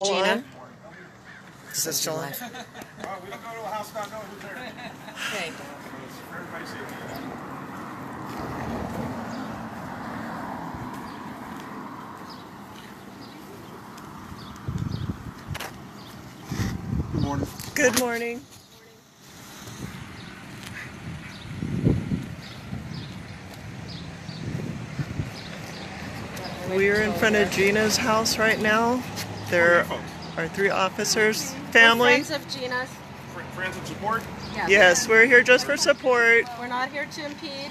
Gina? Is this still on? We don't go to a house not knowing who's there. Okay. For everybody's safety. Good morning. Good morning. We're in front of Gina's house right now. There are 3 officers, family. We're friends of Gina's. Friends of support? Yes, we're here just for support. We're not here to impede.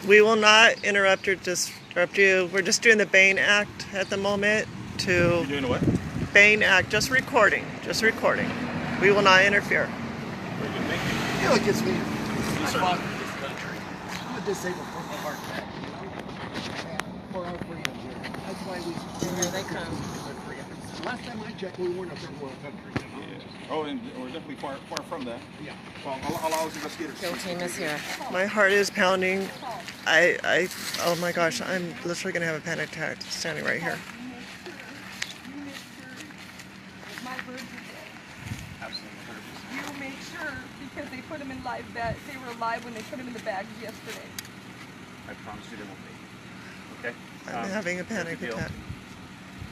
We will not interrupt or disrupt you. We're just doing the Bain Act at the moment You're to doing what? Bain Act, just recording. We will not interfere. Very good, thank you. You know, it gets me. Yes, sir. I'm a disabled from my heart attack, you know? For our freedom here. That's why we. Here they come. Last time I checked, we weren't a third world country. Yeah. Oh, and we're definitely far from that. Yeah. Well, I'll allow us investigators. Kill team is here. My heart is pounding. Oh my gosh, I'm literally gonna have a panic attack standing right here. Absolutely. You make sure because they put them in live bed. They were alive when they put them in the bags yesterday. I promise you they won't be. Okay? I'm having a here's the panic deal. attack.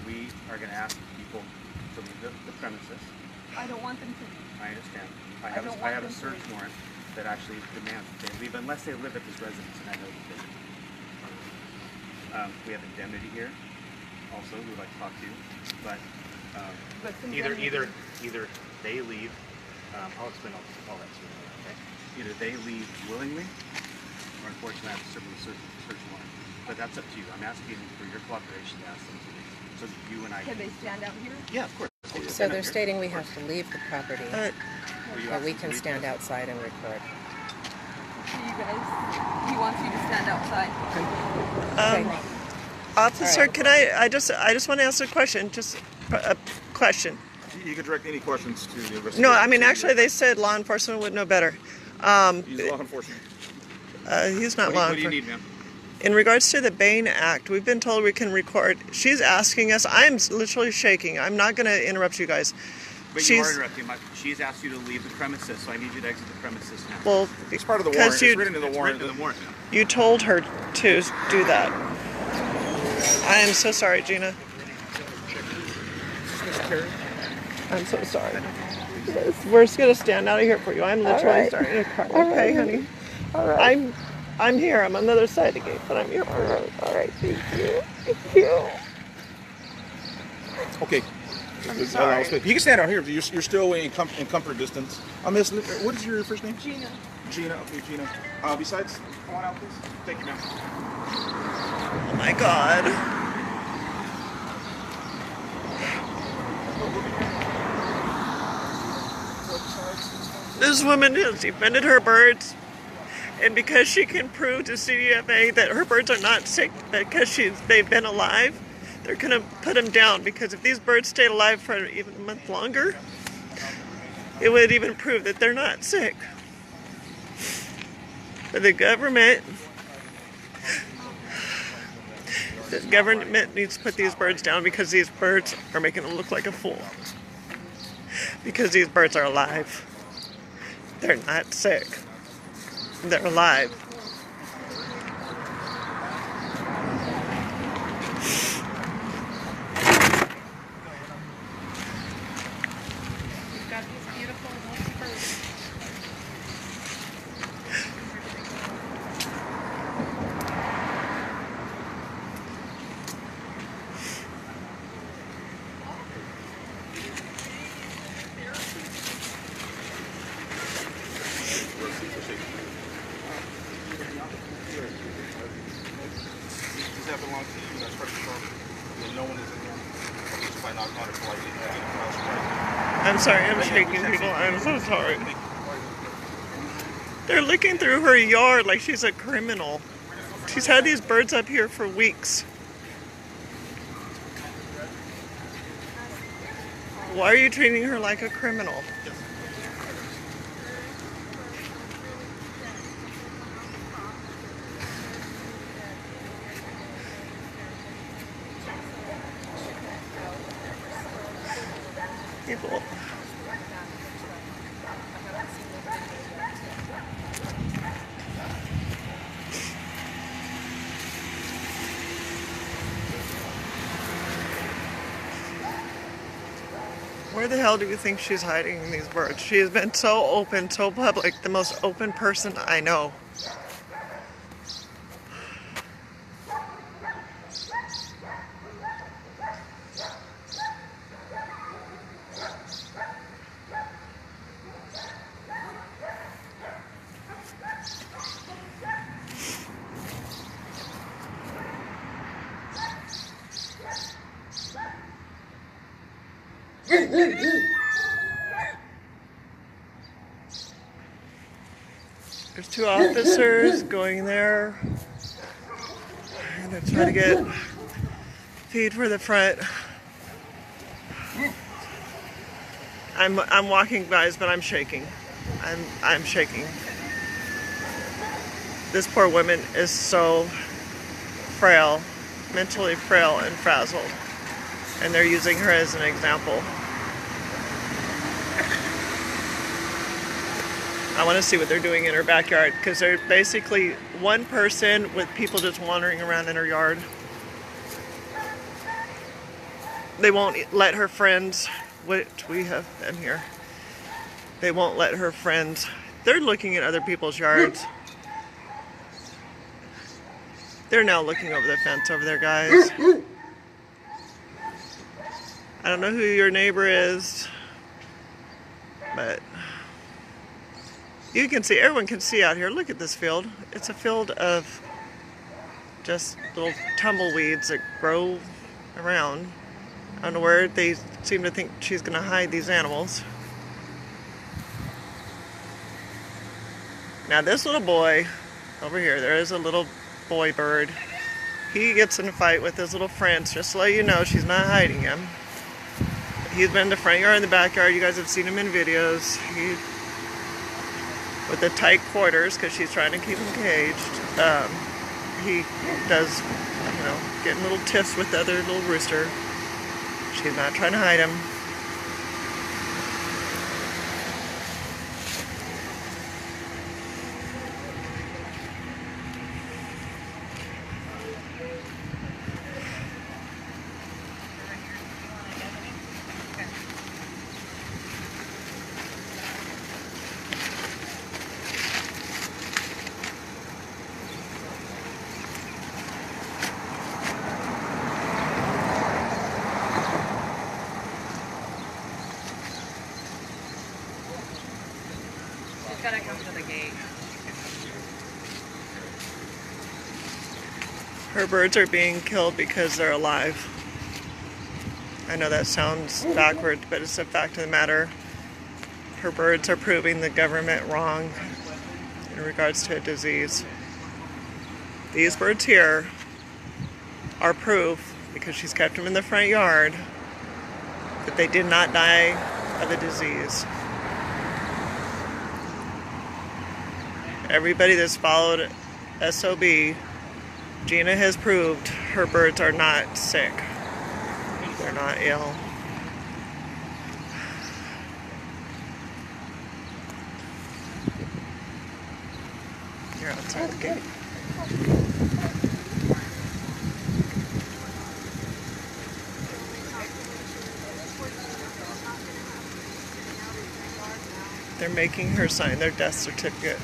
We are going to ask people to leave the premises. I don't want them to. I understand. I don't I want have a them to search leave. warrant that actually demands that they leave unless they live at this residence, and I know that they do. We have indemnity here also who would like to talk to you, but What's either indemnity? they leave. I'll explain all that to you. Okay? Either they leave willingly, or unfortunately I have to serve them a search warrant. But that's up to you. I'm asking for your cooperation to ask them to leave, so that you and I Can they stand out here? Yeah, of course. So they're stating we have to leave the property, or we can stand out. outside and record. So you guys, he wants you to stand outside. Okay. Officer, can I just want to ask a question, just a question. You can direct any questions to the investigator. No, I mean, actually, they said law enforcement would know better. He's law enforcement. He's not law What do you enforcement. need, ma'am? In regards to the Bain Act, we've been told we can record. She's asking us. I'm literally shaking. I'm not going to interrupt you guys. But you are interrupting. She's asked you to leave the premises, so I need you to exit the premises now. Well, It's part of the because warrant. It's written in the warrant. you told her to do that. I am so sorry, Gina. I'm so sorry. We're just gonna stand out of here for you. I'm literally starting to cry. Okay, honey. All right. I'm here. I'm on the other side of the gate, but I'm here for you. All right. Thank you. Thank you. Okay. sorry. You can stand out here. You're still in comfort distance. Miss, what is your first name? Gina. Gina. Okay, Gina. Besides, come on out, please. Thank you, ma'am. Oh my God. This woman has defended her birds, and because she can prove to CDFA that her birds are not sick because they've been alive, they're going to put them down, because if these birds stayed alive for even a month longer, it would even prove that they're not sick. But the government needs to put these birds down, because these birds are making them look like a fool. Because these birds are alive. They're not sick. They're alive. We've got these beautiful white birds. These have belonged to you. That's part of the property. And no one is in there. At least if I knock on it politely. I'm sorry, I'm shaking, people. I'm so sorry. They're looking through her yard like she's a criminal. She's had these birds up here for weeks. Why are you treating her like a criminal? people. Where the hell do you think she's hiding these birds? She has been so open, so public, the most open person I know. There's 2 officers going there. And they're trying to get feed for the front. I'm walking, guys, but I'm shaking. I'm shaking. This poor woman is so frail, mentally frail and frazzled. And they're using her as an example. I want to see what they're doing in her backyard, because they're basically one person with people just wandering around in her yard. They won't let her friends, which we have been here, they won't let her friends. They're looking at other people's yards. They're now looking over the fence over there, guys. I don't know who your neighbor is, but you can see, everyone can see out here. Look at this field. It's a field of just little tumbleweeds that grow around. I don't know where they seem to think she's going to hide these animals. Now this little boy over here, there is a little boy bird. He gets in a fight with his little friends, just to let you know she's not hiding him. He's been in the front yard and the backyard. You guys have seen him in videos. With the tight quarters, because she's trying to keep him caged. He does, you know, getting little tiffs with the other little rooster. She's not trying to hide him. Gotta come to the gate. Her birds are being killed because they're alive. I know that sounds backwards, but it's a fact of the matter. Her birds are proving the government wrong in regards to a disease. These birds here are proof, because she's kept them in the front yard, that they did not die of a disease. Everybody that's followed SOB, Gina has proved her birds are not sick. They're not ill. You're outside the gate. They're making her sign their death certificate.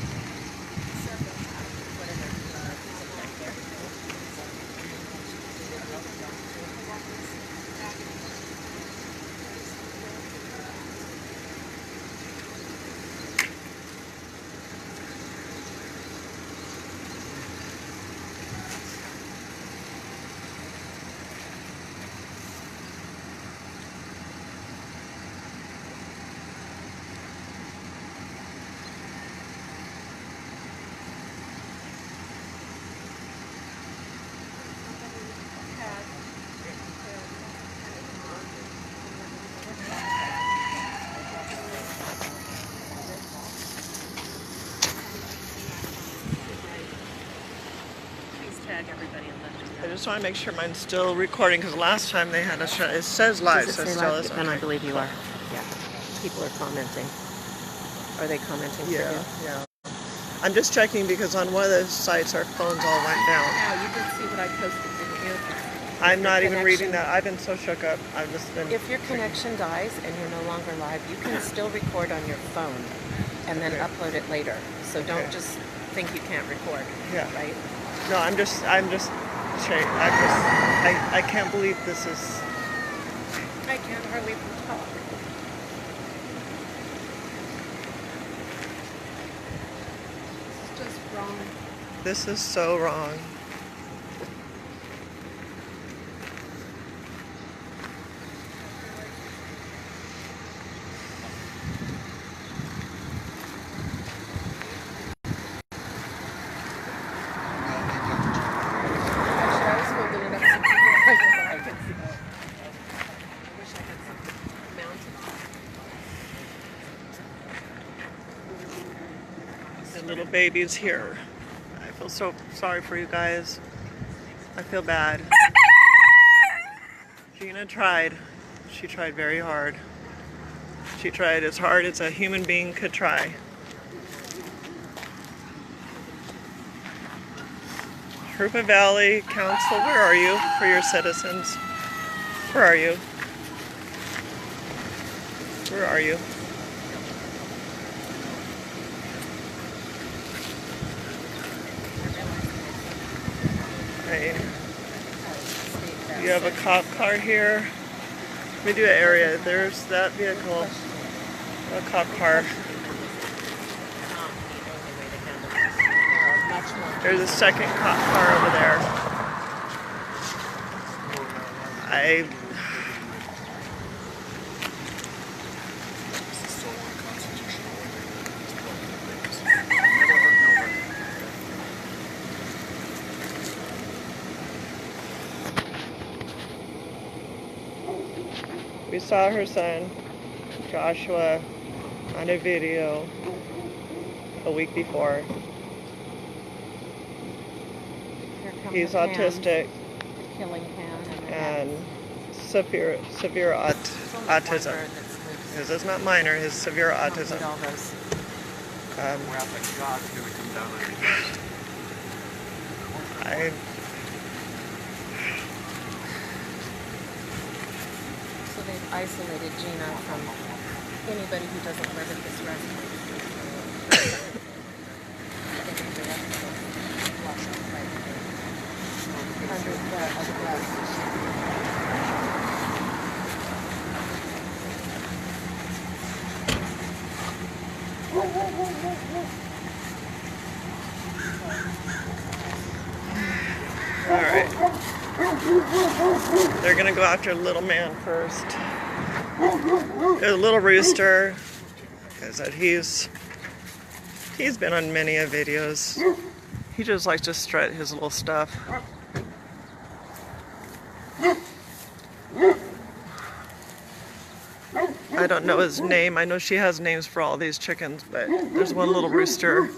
Tag everybody and let I just want to make sure mine's still recording, because last time they had a shut. It says live, so it still is. And I believe you are. Yeah. People are commenting. Are they commenting Yeah, for you? yeah. I'm just checking because on one of those sites our phones all went down. Yeah, you did see what I posted, didn't you? I'm not your even reading connection- that. I've been so shook up. I've just been. If your connection dies and you're no longer live, you can still record on your phone and then Okay. upload it later. So don't Okay. just think you can't record. Yeah. Right? No, I'm just. I can't believe this is. I can't hardly talk. It's just wrong. This is so wrong. Actually, I was holding it up so I could see it. I wish I had something mounted. The little baby's here. I feel so sorry for you guys. I feel bad. Gina tried. She tried very hard. She tried as hard as a human being could try. Hoopa Valley Council, where are you for your citizens? Where are you? Where are you? Right. You have a cop car here. Let me do an area. There's that vehicle. A cop car. There's a second cop car over there. We saw her son, Joshua, on a video a week before. Here come He's the pan, autistic the killing pan, and severe autism. His is not minor, his severe autism. All those. Wrath of God's going to come down on you. So they've isolated Gina from anybody who doesn't live at this residence. I think the rest of us wash up right under the grass. All right. They're gonna go after little man first. The little rooster, because he's been on many of videos. He just likes to strut his little stuff. I don't know his name. I know she has names for all these chickens, but there's one little rooster.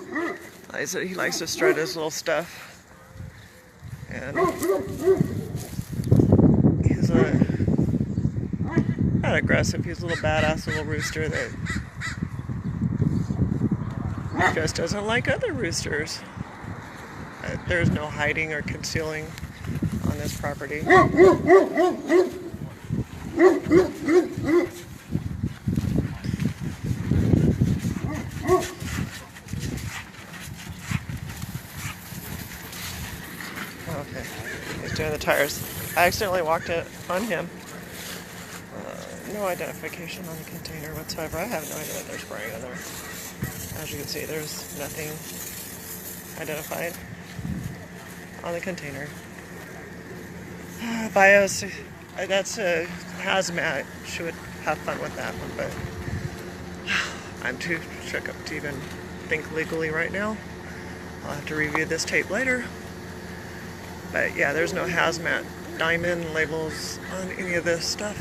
Like I said, he likes to strut his little stuff. And he's not aggressive. He's a little badass little rooster that just doesn't like other roosters. There's no hiding or concealing on this property. Okay, he's doing the tires. I accidentally walked it on him. No identification on the container whatsoever. I have no idea what they're spraying on there. As you can see, there's nothing identified on the container. Bios, that's a hazmat. Should have fun with that one, but I'm too shook up to even think legally right now. I'll have to review this tape later. But yeah, there's no hazmat diamond labels on any of this stuff.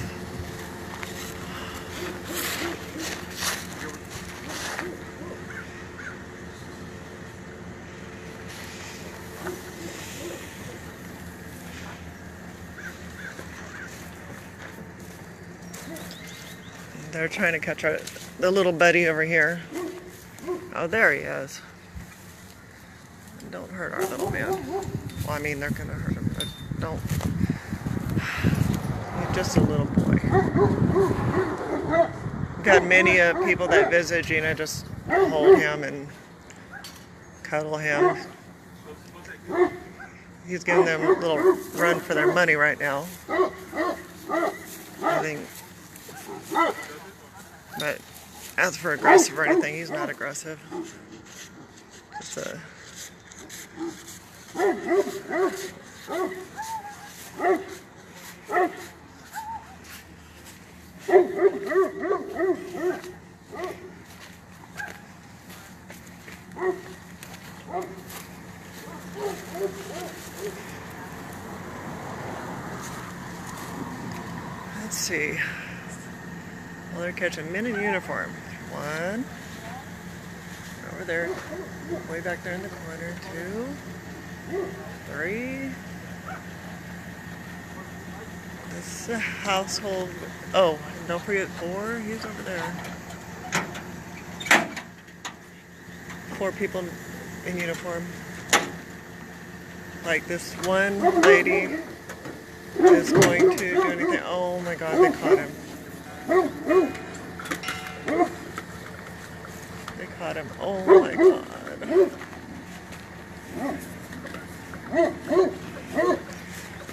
They're trying to catch the little buddy over here. Oh, there he is. Don't hurt our little man. Well, I mean, they're gonna hurt him, but don't. He's just a little boy. We've got many people that visit Gina just hold him and cuddle him. He's giving them a little run for their money right now. I think. But as for aggressive or anything, he's not aggressive. Just a... Let's see. Well, they're catching men in uniform. One. Over there. Way back there in the corner. 2. 3. This is a household. Oh, and don't forget 4. He's over there. 4 people in uniform. Like this one lady is going to do anything. Oh my God, they caught him. They caught him. Oh my God.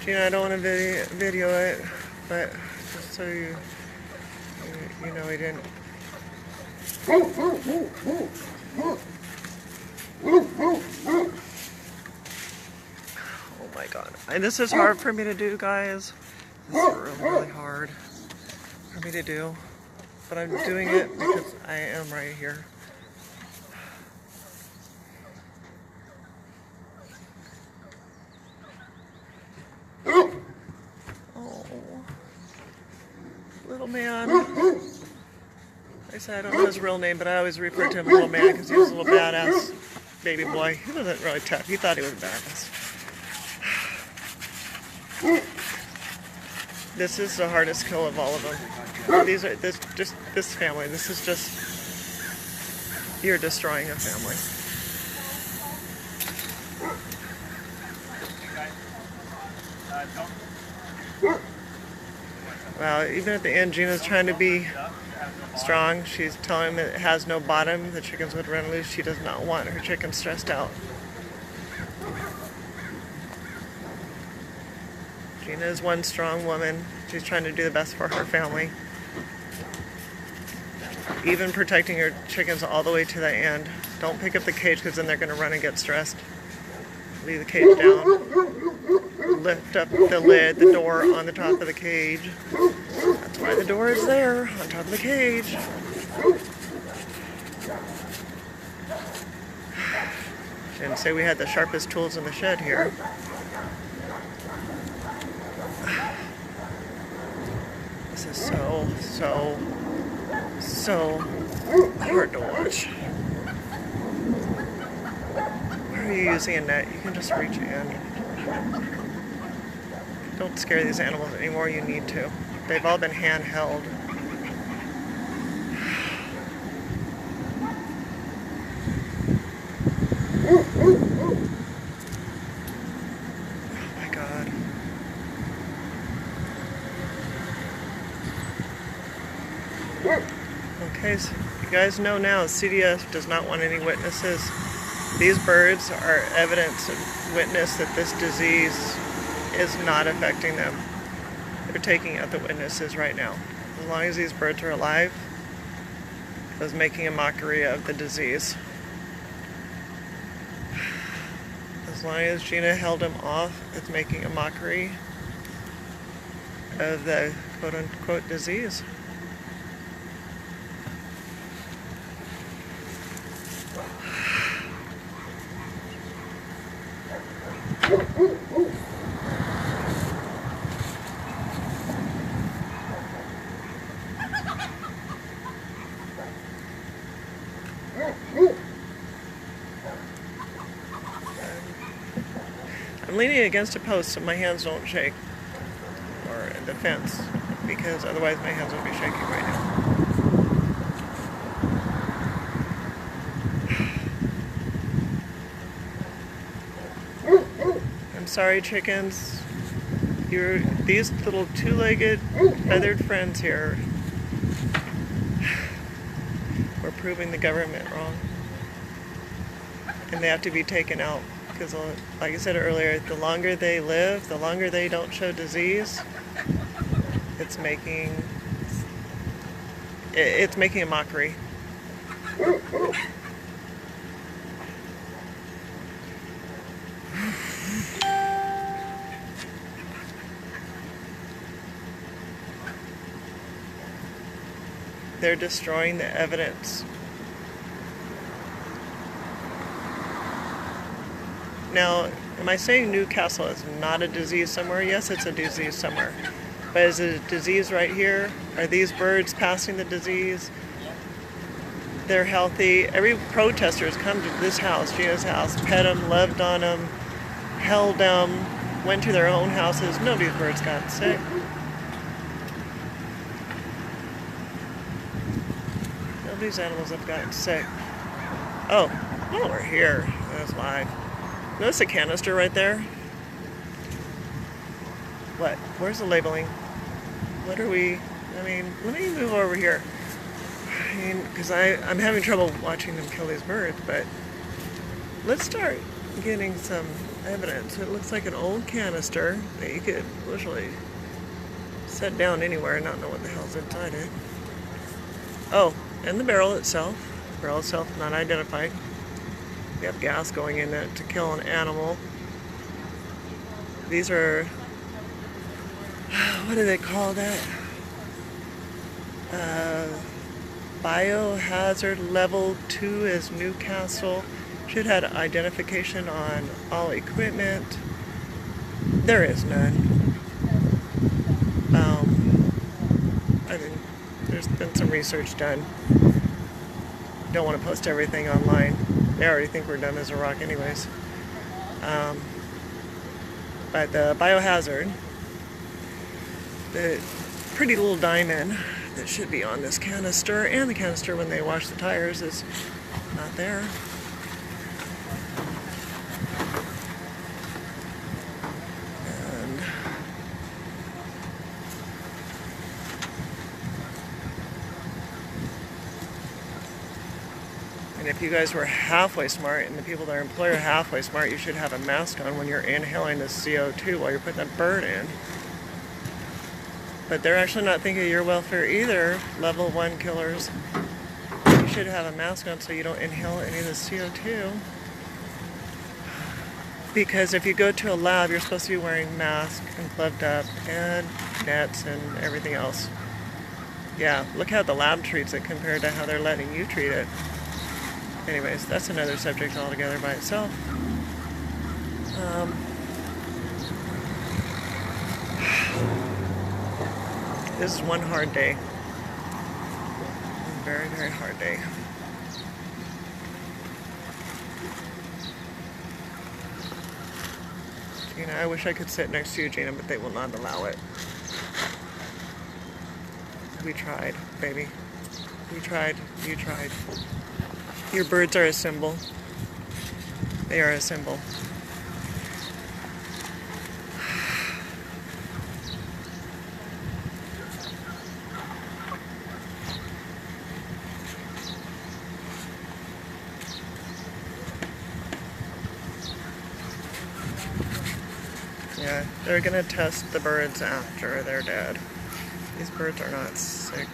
Gina, I don't want to video it, but just so you know he didn't. Oh my God. And this is hard for me to do, guys. This is really, really hard for me to do. But I'm doing it because I am right here. Oh, little man. I said I don't know his real name, but I always refer to him as little man because he was a little badass baby boy. He wasn't really tough. He thought he was badass. This is the hardest kill of all of them. These are this family. This is just, you're destroying a family. Well, even at the end, Gina's trying to be strong. She's telling him it has no bottom. The chickens would run loose. She does not want her chickens stressed out. Gina is one strong woman. She's trying to do the best for her family. Even protecting her chickens all the way to the end. Don't pick up the cage because then they're going to run and get stressed. Leave the cage down. Lift up the lid, the door on the top of the cage. That's why the door is there, on top of the cage. Didn't say we had the sharpest tools in the shed here. This is so hard to watch. Why are you using a net? You can just reach in. Don't scare these animals anymore, you need to. They've all been handheld. Oh my God. Okay, so you guys know now CDF does not want any witnesses. These birds are evidence and witness that this disease is not affecting them. They're taking out the witnesses right now. As long as these birds are alive, it was making a mockery of the disease. As long as Gina held him off, it's making a mockery of the quote-unquote disease. I'm leaning against a post so my hands don't shake, or the fence, because otherwise my hands would be shaking right now. sorry, chickens. These little two-legged, feathered friends here. We're proving the government wrong. And they have to be taken out. Because, like I said earlier, the longer they live, the longer they don't show disease, it's making a mockery. They're destroying the evidence. Now, am I saying Newcastle is not a disease somewhere? Yes, it's a disease somewhere. But is it a disease right here? Are these birds passing the disease? They're healthy. Every protester has come to this house, Gina's house, pet them, loved on them, held them, went to their own houses. Nobody's birds got sick. Nobody's animals have gotten sick. Oh, we're here. That's live. Notice the canister right there? What? Where's the labeling? What are we... let me move over here. Because I'm having trouble watching them kill these birds, but let's start getting some evidence. It looks like an old canister that you could literally set down anywhere and not know what the hell's inside it. Oh, and the barrel itself. The barrel itself not identified. We have gas going in it to kill an animal. These are, what do they call that? Biohazard level 2 is Newcastle. Should have identification on all equipment. There is none. I mean, there's been some research done. Don't want to post everything online. They already think we're dumb as a rock anyways. But the biohazard, the pretty little diamond that should be on this canister, and the canister when they wash the tires, is not there. And if you guys were halfway smart, and the people that employ are halfway smart, you should have a mask on when you're inhaling the CO2 while you're putting that bird in. But they're actually not thinking of your welfare either, level 1 killers. You should have a mask on so you don't inhale any of the CO2. Because if you go to a lab, you're supposed to be wearing masks and gloved up and nets and everything else. Yeah, look how the lab treats it compared to how they're letting you treat it. Anyways, that's another subject altogether by itself. This is one hard day. A very, very hard day. Gina, I wish I could sit next to you, Gina, but they will not allow it. We tried, baby. We tried. You tried. Your birds are a symbol. They are a symbol. Yeah, they're gonna test the birds after they're dead. These birds are not sick.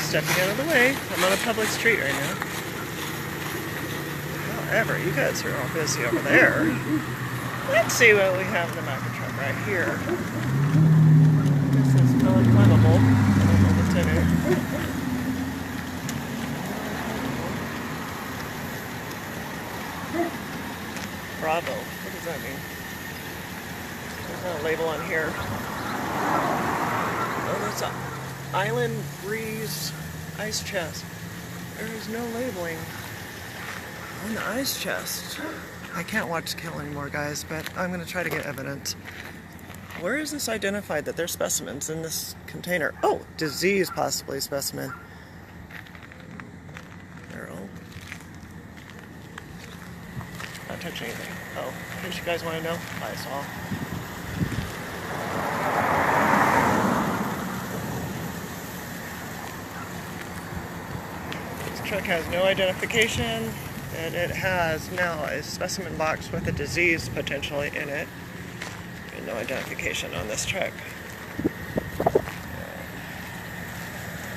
Stepping out of the way. I'm on a public street right now. However, you guys are all busy over there. Let's see what we have in the market truck right here. This is non-flammable. I don't know what's in it. Bravo. What does that mean? There's no label on here. Oh, there's an Island Breeze ice chest. There is no labeling on the ice chest. I can't watch Kill anymore, guys, but I'm going to try to get evidence. Where is this identified that there's specimens in this container? Oh, disease possibly specimen. Barrel. Not touch anything. Oh, in case you guys want to know, I saw. This truck has no identification, and it has now a specimen box with a disease potentially in it. And no identification on this truck.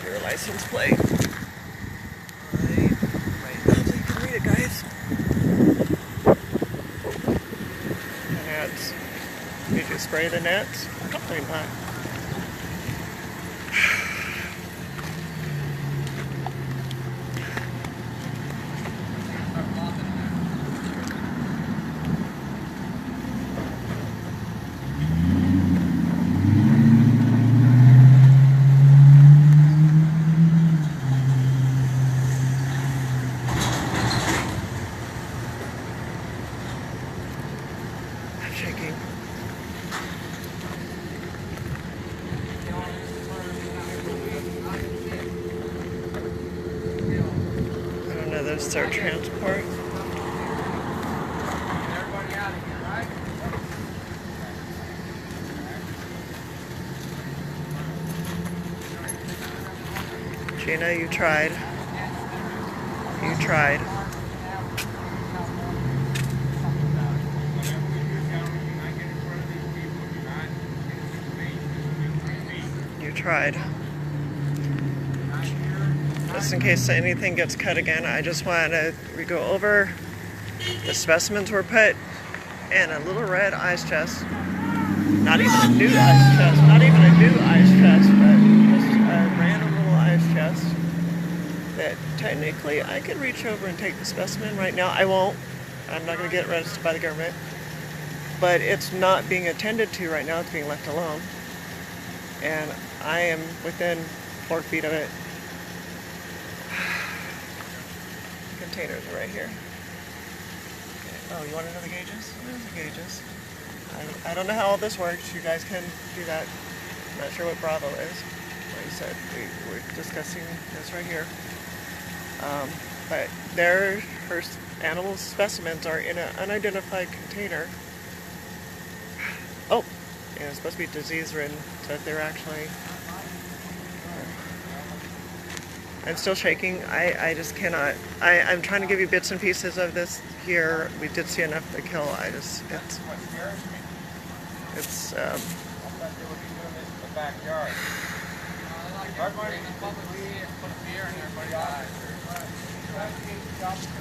Your license plate. Hopefully you can read it, guys. Nets. Did you spray the nets? Probably not. Shaking. I don't know, those are transport. Gina, you tried. You tried. Tried. Just in case anything gets cut again, I just want to go over the specimens were put in a little red ice chest. Not even a new ice chest, not even a new ice chest, but just a random little ice chest that technically I could reach over and take the specimen right now. I won't. I'm not going to get arrested by the government. But it's not being attended to right now. It's being left alone. And I am within 4 feet of it. Containers are right here. Okay. Oh, you want to know the gauges? There's the gauges. I don't know how all this works. You guys can do that. I'm not sure what Bravo is. Like I said, we're discussing this right here. But her animal specimens are in an unidentified container. Oh, and it's supposed to be disease ridden, so if they're actually... I'm still shaking. I just cannot. I'm trying to give you bits and pieces of this here. We did see enough to kill. It's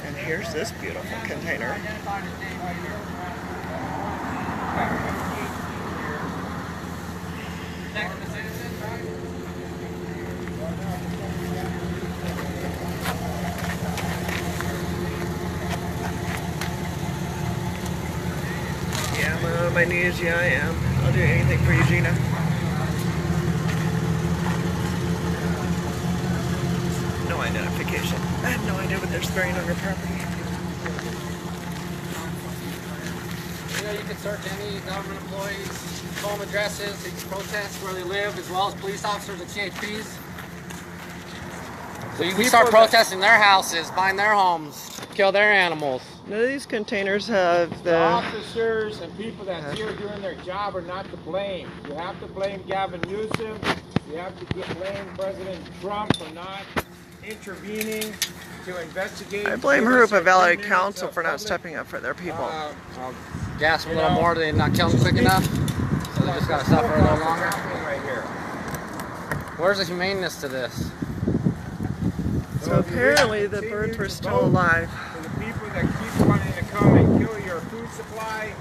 and here's this beautiful container. Yeah, I'm on my knees. Yeah, I am. I'll do anything for you, Gina. No identification. I have no idea what they're spraying on your property. You know, you can search any government employees' home addresses, you can protest where they live, as well as police officers at CHPs. So you can start protesting their houses, find their homes, kill their animals. None of these containers have The the... officers and people that's here doing their job are not to blame. You have to blame Gavin Newsom. You have to blame President Trump for not intervening to investigate. I blame Harupa Valley Council for not stepping up for their people. I'll gas them a little more, they not kill them quick enough. So they just gotta suffer a little longer. Right here. Where's the humaneness to this? So apparently the birds were still alive. For the people that keep wanting to come and kill your food supply.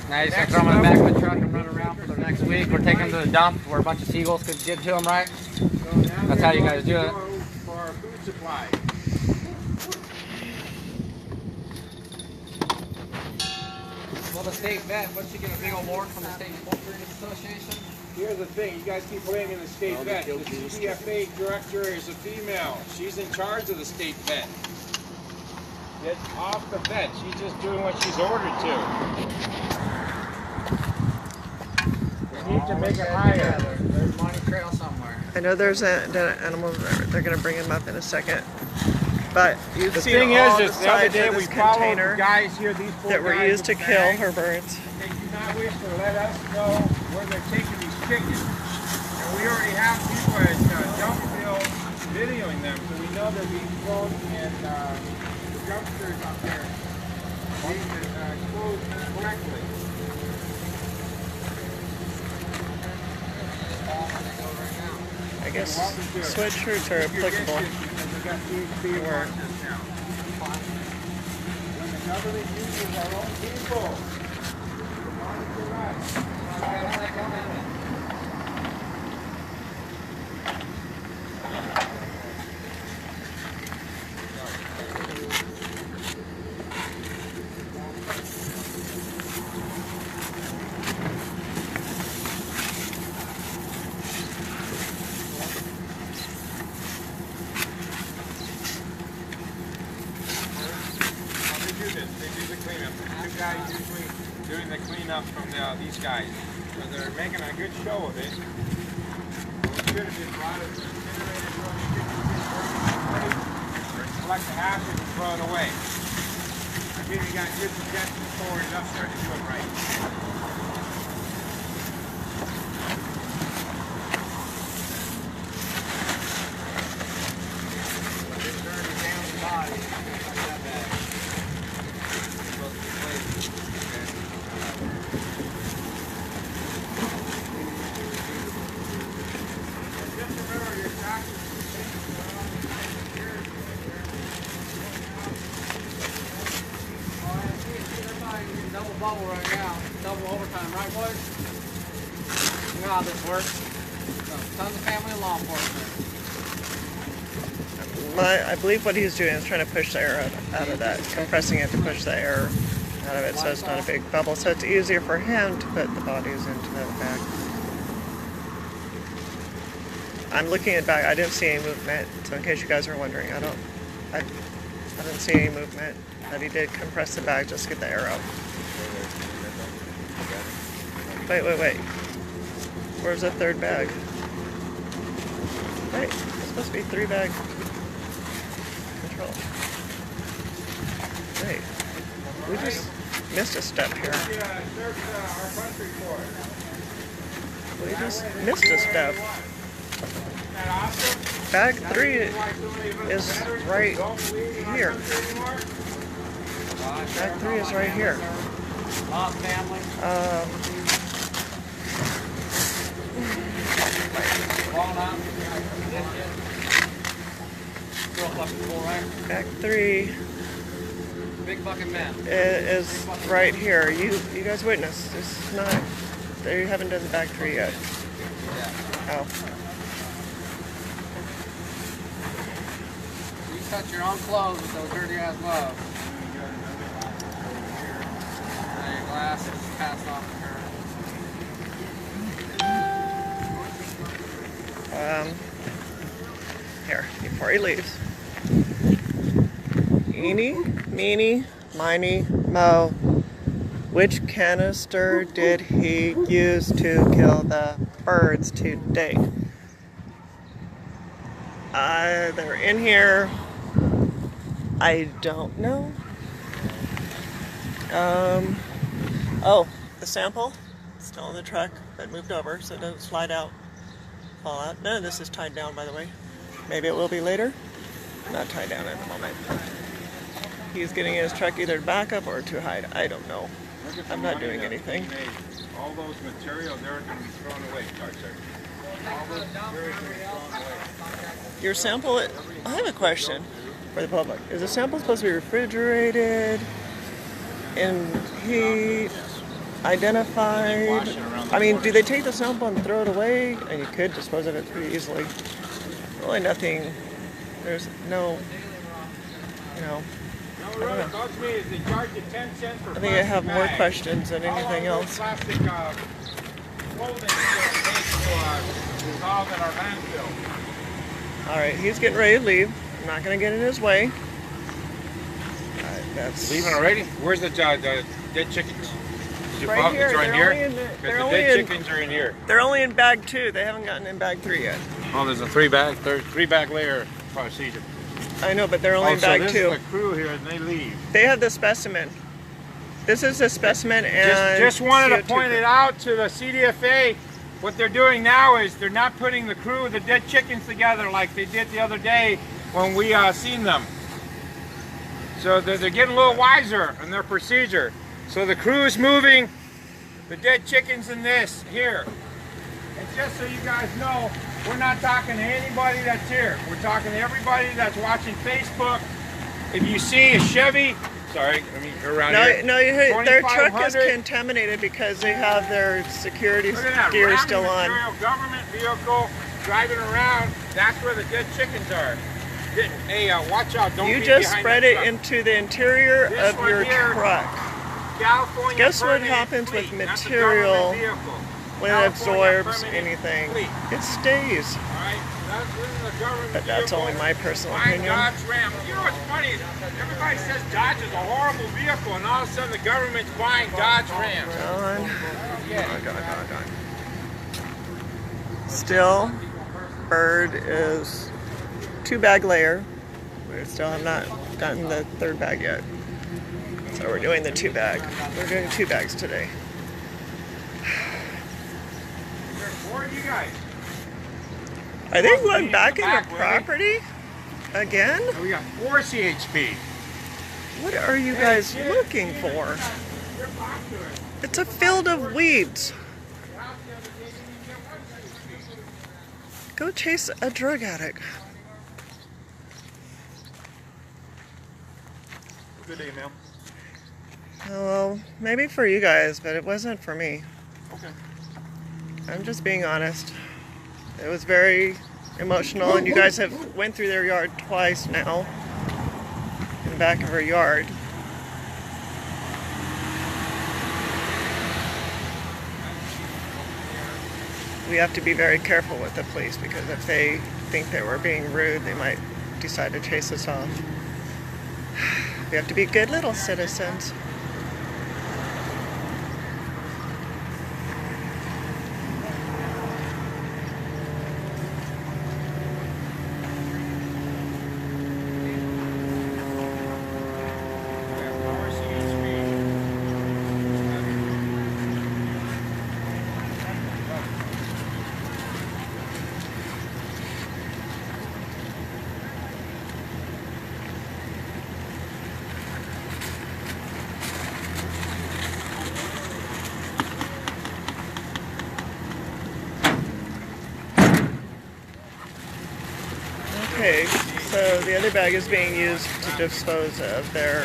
Now you just gotta throw them in the back of the truck and run around for the next week. We're taking them to the dump where a bunch of seagulls could get to them, right? So now That's how you guys do it. For our food supply. Well, the state vet, wouldn't she get a big award from the State Poultry Association? Here's the thing, you guys keep blaming the state vet. The CDFA director is a female. She's in charge of the state vet. Get off the vet. She's just doing what she's ordered to. We need to make it higher. There's money trail somewhere. I know there's an animal. They're going to bring him up in a second. But you've The seen thing all is, the the other sides day of we this followed the container guys here, these four that were guys used to with kill bags. her birds. They do not wish to let us know where they're taking these chickens. And we already have people at Dumpville videoing them, so we know they're being thrown in the dumpsters up there. Being closed correctly. I guess sweatshirts are applicable. Or When the government uses our own people to monitor us. They do the cleanup. The two guys usually doing the cleanup from these guys. So they're making a good show of it. What should have been brought is an incinerator, throw the chickens or collect the ashes and throw it away. I think you got good suggestions for it up there to do it right. Double bubble right now. Double overtime, right, boys? You know how this works. So, tons of family and law enforcement. I believe what he's doing is trying to push the air out of that, compressing it to push the air out of it so it's not a big bubble. So it's easier for him to put the bodies into the bag. I'm looking at back. I didn't see any movement, so in case you guys are wondering, I didn't see any movement. But he did compress the bag just to get the air out. Wait. Where's the third bag? Wait, it's supposed to be 3-bag control. Wait, we just missed a step here. We just missed a step. Bag 3 is right here. Bag 3 is right here. Lost family. Falling out. Real fucking cool, right? Bag 3 Big fucking man. is right here. You guys witnessed. It's not. They haven't done bag 3 yet. Oh. You touch your own clothes with those dirty ass gloves. Now your glasses passed off to her. Here, before he leaves. Eeny, meeny, miny, mo. Which canister did he use to kill the birds to date? They're in here. I don't know. Oh, the sample still in the truck, but moved over so it doesn't slide out, fall out. None of this is tied down, by the way. Maybe it will be later. Not tied down at the moment. He's getting in his truck either to back up or to hide. I don't know. I'm not doing anything. All those materials, they're going to be thrown away, sir. All those materials are going to be thrown away. Your sample, I have a question for the public. Is the sample supposed to be refrigerated and heat, identified? I mean, do they take the sample and throw it away? And you could dispose of it pretty easily. Really nothing, there's no, you know, What really bugs me is they charge you 10 cents for I think I have more bags. questions than How long anything will else. plastic clothing take to dissolve in our landfill? All right, he's getting ready to leave. I'm not going to get in his way. That's Leaving already? Where's the dead chickens? Did you right pop- here. It's right They're here? only in the- 'Cause they're the only dead in- chickens are in here. They're only in bag 2. They haven't gotten in bag 3 yet. Oh, there's a three bag layer procedure. I know, but they're only in bag this 2. is the crew here, and they leave. They have the specimen. This is the specimen and Just wanted to CO2 point it out to the CDFA. What they're doing now is they're not putting the crew, the dead chickens together like they did the other day when we seen them. So they're getting a little wiser in their procedure. So the crew is moving the dead chickens in this here. And just so you guys know, we're not talking to anybody that's here. We're talking to everybody that's watching Facebook. If you see a Chevy, sorry, let me go around here. No, their truck is 2500. contaminated because they have their security Look at that, gear Ramming still on. material, government vehicle driving around. That's where the dead chickens are. Hey, watch out! Don't You be just behind spread that it truck. into the interior This of one your here, truck. California Guess what permanent happens with fleet. That's a material government vehicle. when it California absorbs permanent anything? fleet. It stays. All right, this is a government But that's vehicle. only my personal My opinion. Dodge Ram. You know what's funny? Everybody says Dodge is a horrible vehicle, and all of a sudden the government's buying Dodge Rams. Gone. Still, bird is 2-bag layer. We still have not gotten the 3rd bag yet. So we're doing the 2-bag. We're doing 2 bags today. There's 4 of you guys. Are they going in back the into back, will they? property again? So we got 4 CHP. What are you guys looking for? It's a field of weeds. Go chase a drug addict. Good day, ma'am. Oh, well, maybe for you guys, but it wasn't for me. Okay. I'm just being honest. It was very emotional, and you guys have went through their yard twice now, in the back of her yard. We have to be very careful with the police, because if they think that we're being rude, they might decide to chase us off. We have to be good little citizens. Okay, so the other bag is being used to dispose of their,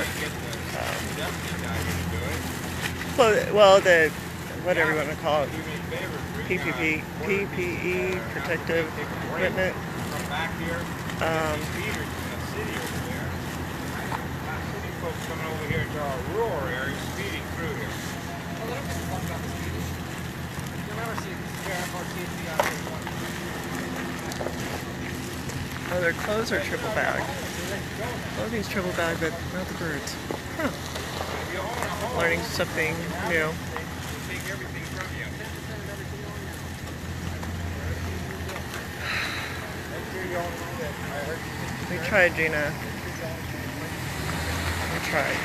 well, the, whatever you want to call it, PPE, protective equipment. From back here, these feeders in the city over there. City folks coming over here to our rural areas, speeding through here. Well, they don't get fucked up with speeders. You'll never see sheriff or TSP out there once. Oh, their clothes are triple bag. Clothing's triple bag, but not the birds. Huh. Learning something new. Take everything from you. We tried, Gina. We tried.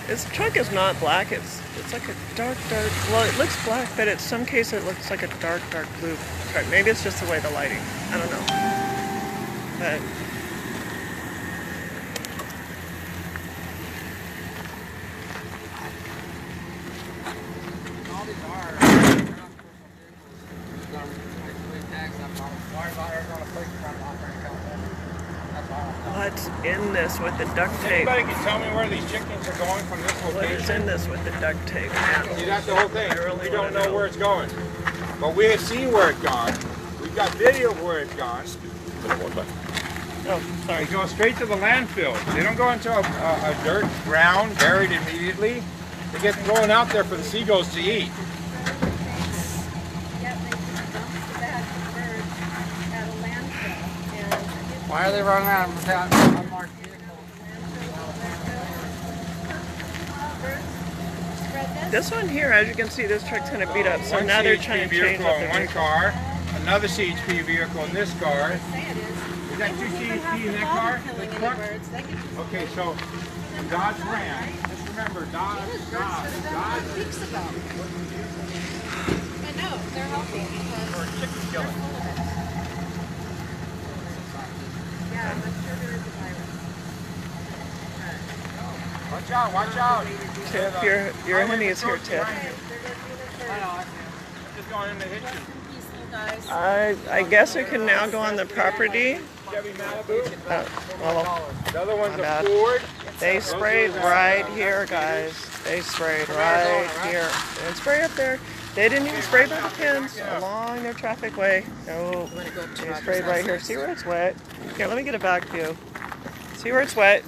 This truck is not black. It's like a dark. Well, it looks black, but in some case it looks like a dark blue truck. Maybe it's just the way the lighting. I don't know. But All these are. They're not personal vehicles. Tags up on them. Sorry about Arizona police trying to operate in California. That's all. what's in this with the duct tape? Anybody can tell me where these chickens are going from this What is location? in this with the duct tape? See, that's the whole thing. I really We don't wanna know know. where it's going. But we have seen where it's gone. We've got video of where it's gone. Oh, sorry. They go straight to the landfill. They don't go into a dirt ground, buried immediately. They get thrown out there for the seagulls to eat. Why are they running out without unmarked vehicles? This one here, as you can see, this truck's going to beat up. So One now they're CHP trying to change vehicle up in the one vehicle. car, another CHP vehicle in this car. Is that two CHP in that car? This truck? Okay, so Dodge Ram. Just remember, Dodge. Weeks ago. I know, they're helping because Or chicken killing. yeah, I'm sure there is a virus. Watch out, watch out. Tiff, your honey's here, Tiff. I know, I see him. Just going in to hit you. I guess it can now go on the property. Chevy Malibu. Well, The other one's my a bad. Ford. they sprayed right here, guys. They sprayed right here. They didn't spray up there. They didn't even spray by the pins along their traffic way. No, they sprayed right here. See where it's wet? Here, let me get a back view. See where it's wet?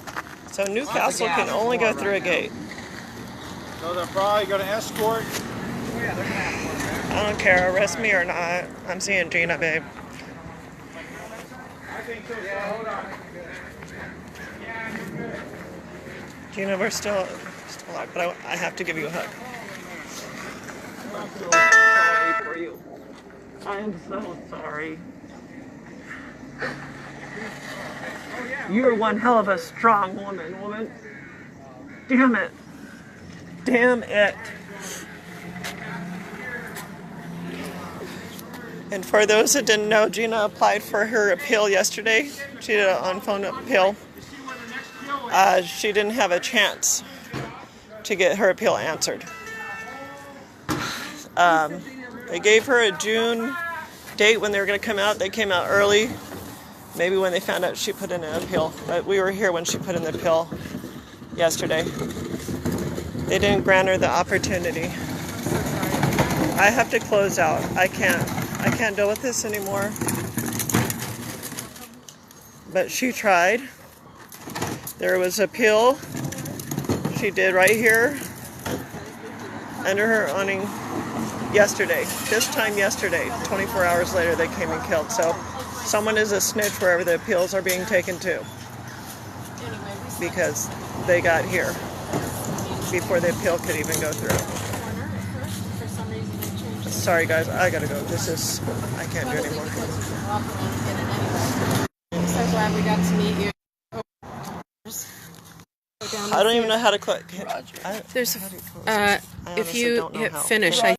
So Newcastle can only go through a gate. So they're probably going to escort. I don't care, arrest me or not. I'm seeing Gina, babe. I think so. Yeah, hold on. Gina, we're still alive, but I have to give you a hug. I'm so sorry for you. I am so sorry. You're one hell of a strong woman. Damn it. Damn it. And for those that didn't know, Gina applied for her appeal yesterday. She did an on-phone appeal. She didn't have a chance to get her appeal answered. They gave her a June date when they were going to come out. They came out early, maybe when they found out she put in an appeal. But we were here when she put in the appeal yesterday. They didn't grant her the opportunity. I have to close out. I can't deal with this anymore. But she tried. There was appeal she did right here under her awning yesterday. This time yesterday, 24 hours later, they came and killed. So someone is a snitch wherever the appeals are being taken to, because they got here before the appeal could even go through. Sorry guys, I gotta go. I can't do anymore. I'm so glad we got to meet you. I don't even know how to click. There's I if honestly you don't know hit how. finish,